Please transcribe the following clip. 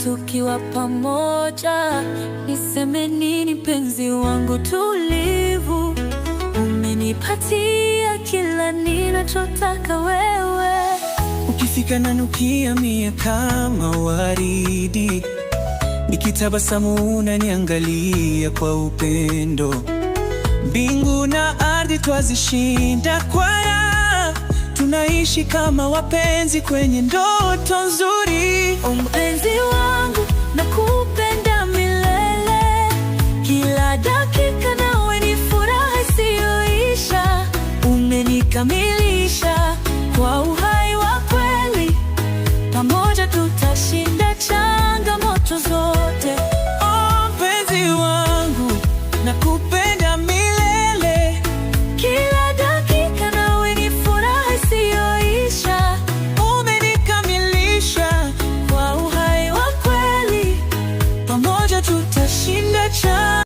tukiwa pamoja. Niseme nini penzi wangu tulivu, umenipatia kila ninachotaka wewe. Ukifika nanukia mie kama waridi, nikitabasamu unaniangalia kwa upendo. Mbingu na ardhi twazishinda kwa raha, tunaishi kama wapenzi kwenye ndoto nzuri. Mpenzi wangu nakupenda milele, kila dakika nawe ni furaha isiyoisha. Umenikamili